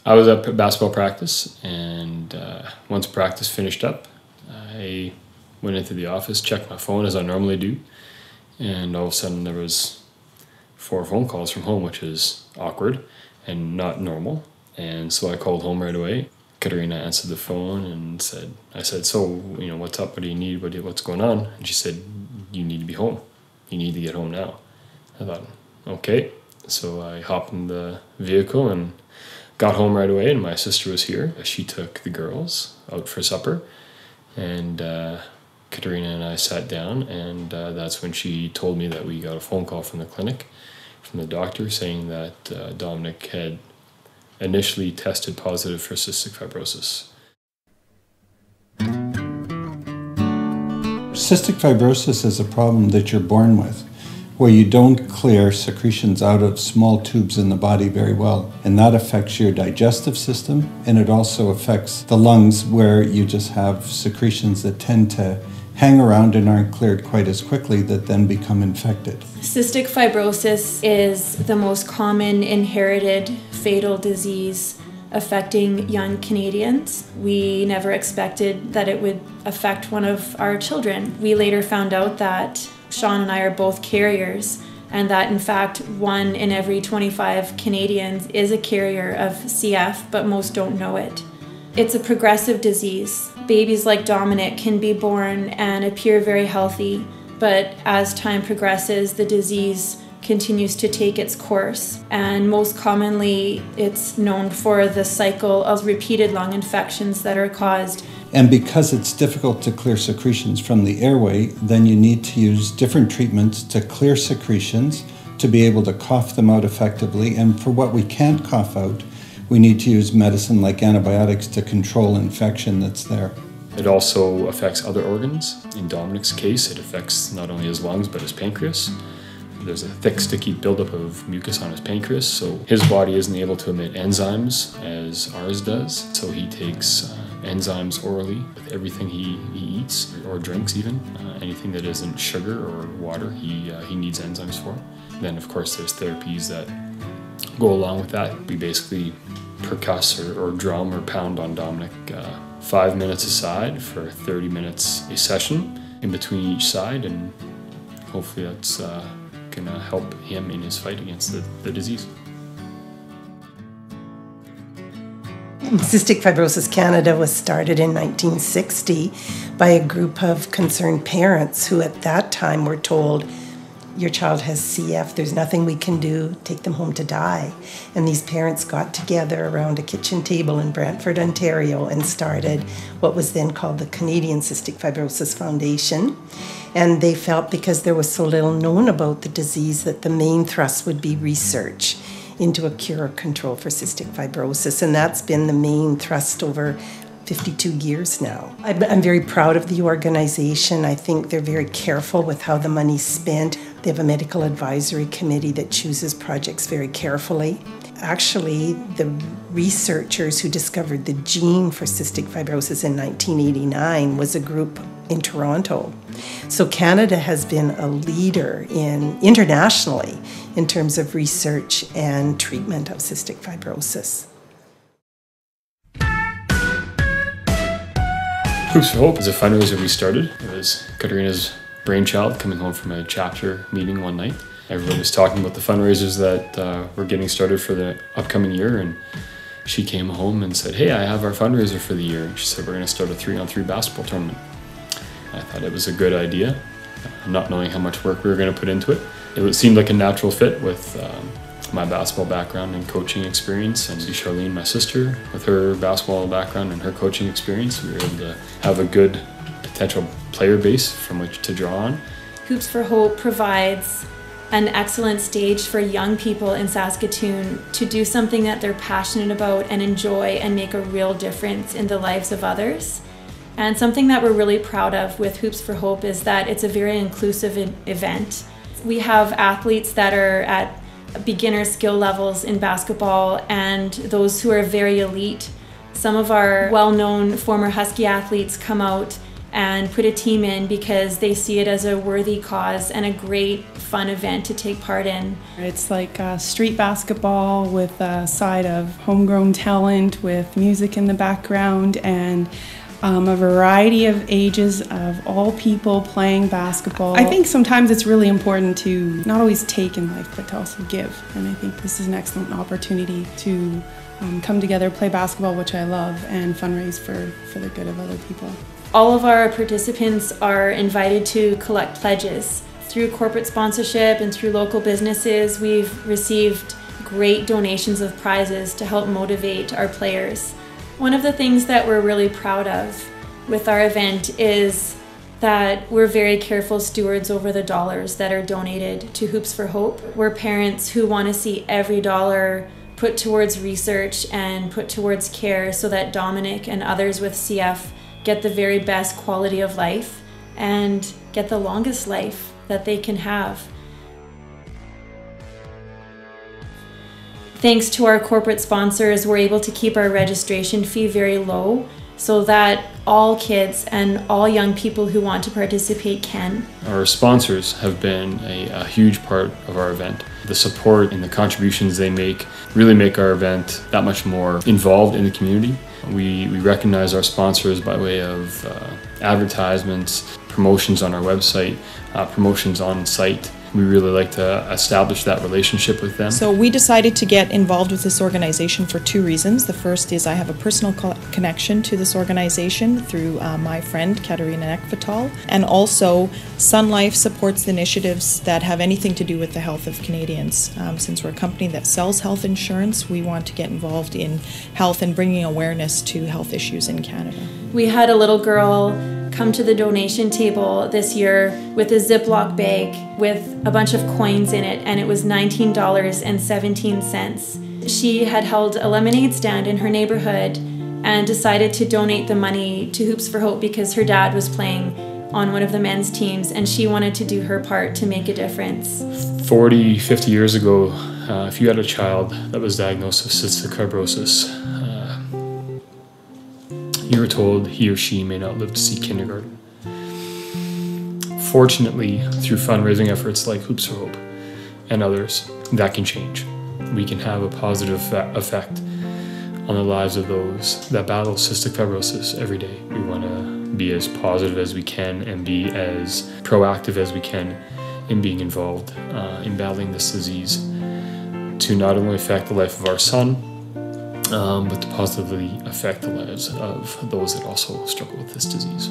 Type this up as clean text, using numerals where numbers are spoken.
I was at basketball practice, and once practice finished up, I went into the office, checked my phone as I normally do, and all of a sudden there was 4 phone calls from home, which is awkward and not normal. And so I called home right away. Katerina answered the phone and I said, so, what's up? What do you need? What's going on? And she said, you need to be home. You need to get home now. I thought, okay. So I hopped in the vehicle and got home right away, and my sister was here. She took the girls out for supper, and Katerina and I sat down, and that's when she told me that we got a phone call from the clinic, from the doctor, saying that Dominic had initially tested positive for cystic fibrosis. Cystic fibrosis is a problem that you're born with, where you don't clear secretions out of small tubes in the body very well. And that affects your digestive system, and it also affects the lungs, where you just have secretions that tend to hang around and aren't cleared quite as quickly, that then become infected. Cystic fibrosis is the most common inherited fatal disease affecting young Canadians. We never expected that it would affect one of our children. We later found out that Sean and I are both carriers, and that in fact 1 in every 25 Canadians is a carrier of CF, but most don't know it. It's a progressive disease. Babies like Dominic can be born and appear very healthy, but as time progresses, the disease continues to take its course. And most commonly, it's known for the cycle of repeated lung infections that are caused. And because it's difficult to clear secretions from the airway, then you need to use different treatments to clear secretions, to be able to cough them out effectively. And for what we can't cough out, we need to use medicine like antibiotics to control infection that's there. It also affects other organs. In Dominic's case, it affects not only his lungs, but his pancreas. There's a thick, sticky buildup of mucus on his pancreas, so his body isn't able to emit enzymes as ours does. So he takes enzymes orally with everything he eats or drinks even. Anything that isn't sugar or water, he needs enzymes for. Then, of course, there's therapies that go along with that. We basically percuss or drum or pound on Dominic 5 minutes a side for 30 minutes a session in between each side, and hopefully that's going to help him in his fight against the disease. Cystic Fibrosis Canada was started in 1960 by a group of concerned parents who at that time were told, your child has CF, there's nothing we can do, take them home to die. And these parents got together around a kitchen table in Brantford, Ontario, and started what was then called the Canadian Cystic Fibrosis Foundation. And they felt, because there was so little known about the disease, that the main thrust would be research into a cure or control for cystic fibrosis. And that's been the main thrust over 52 years now. I'm very proud of the organization. I think they're very careful with how the money's spent. They have a medical advisory committee that chooses projects very carefully. Actually, the researchers who discovered the gene for cystic fibrosis in 1989 was a group in Toronto. So Canada has been a leader internationally in terms of research and treatment of cystic fibrosis. Hoops for Hope is a fundraiser we started. It was Katerina's brainchild, coming home from a chapter meeting one night. Everyone was talking about the fundraisers that were getting started for the upcoming year, and she came home and said, hey, I have our fundraiser for the year. And she said, we're going to start a 3-on-3 basketball tournament. I thought it was a good idea, not knowing how much work we were going to put into it. It seemed like a natural fit with my basketball background and coaching experience, and Charlene, my sister, with her basketball background and her coaching experience, we were able to have a good potential player base from which to draw on. Hoops for Hope provides an excellent stage for young people in Saskatoon to do something that they're passionate about and enjoy and make a real difference in the lives of others. And something that we're really proud of with Hoops for Hope is that it's a very inclusive event. We have athletes that are at beginner skill levels in basketball and those who are very elite. Some of our well-known former Husky athletes come out and put a team in because they see it as a worthy cause and a great fun event to take part in. It's like street basketball with a side of homegrown talent with music in the background, and a variety of ages of all people playing basketball. I think sometimes it's really important to not always take in life, but to also give. And I think this is an excellent opportunity to come together, play basketball, which I love, and fundraise for the good of other people. All of our participants are invited to collect pledges. Through corporate sponsorship and through local businesses, we've received great donations of prizes to help motivate our players. One of the things that we're really proud of with our event is that we're very careful stewards over the dollars that are donated to Hoops for Hope. We're parents who want to see every dollar put towards research and put towards care so that Dominic and others with CF get the very best quality of life and get the longest life that they can have. Thanks to our corporate sponsors, we're able to keep our registration fee very low so that all kids and all young people who want to participate can. Our sponsors have been a huge part of our event. The support and the contributions they make really make our event that much more involved in the community. We recognize our sponsors by way of advertisements, promotions on our website, promotions on site. We really like to establish that relationship with them. So we decided to get involved with this organization for two reasons. The first is I have a personal connection to this organization through my friend Katerina Ekvital, and also Sun Life supports initiatives that have anything to do with the health of Canadians. Since we're a company that sells health insurance, we want to get involved in health and bringing awareness to health issues in Canada. We had a little girl come to the donation table this year with a Ziploc bag with a bunch of coins in it, and it was $19.17. She had held a lemonade stand in her neighborhood and decided to donate the money to Hoops for Hope because her dad was playing on one of the men's teams and she wanted to do her part to make a difference. 40, 50 years ago, if you had a child that was diagnosed with cystic fibrosis, you were told he or she may not live to see kindergarten. Fortunately, through fundraising efforts like Hoops for Hope and others, that can change. We can have a positive effect on the lives of those that battle cystic fibrosis every day. We want to be as positive as we can and be as proactive as we can in being involved in battling this disease to not only affect the life of our son, but to positively affect the lives of those that also struggle with this disease.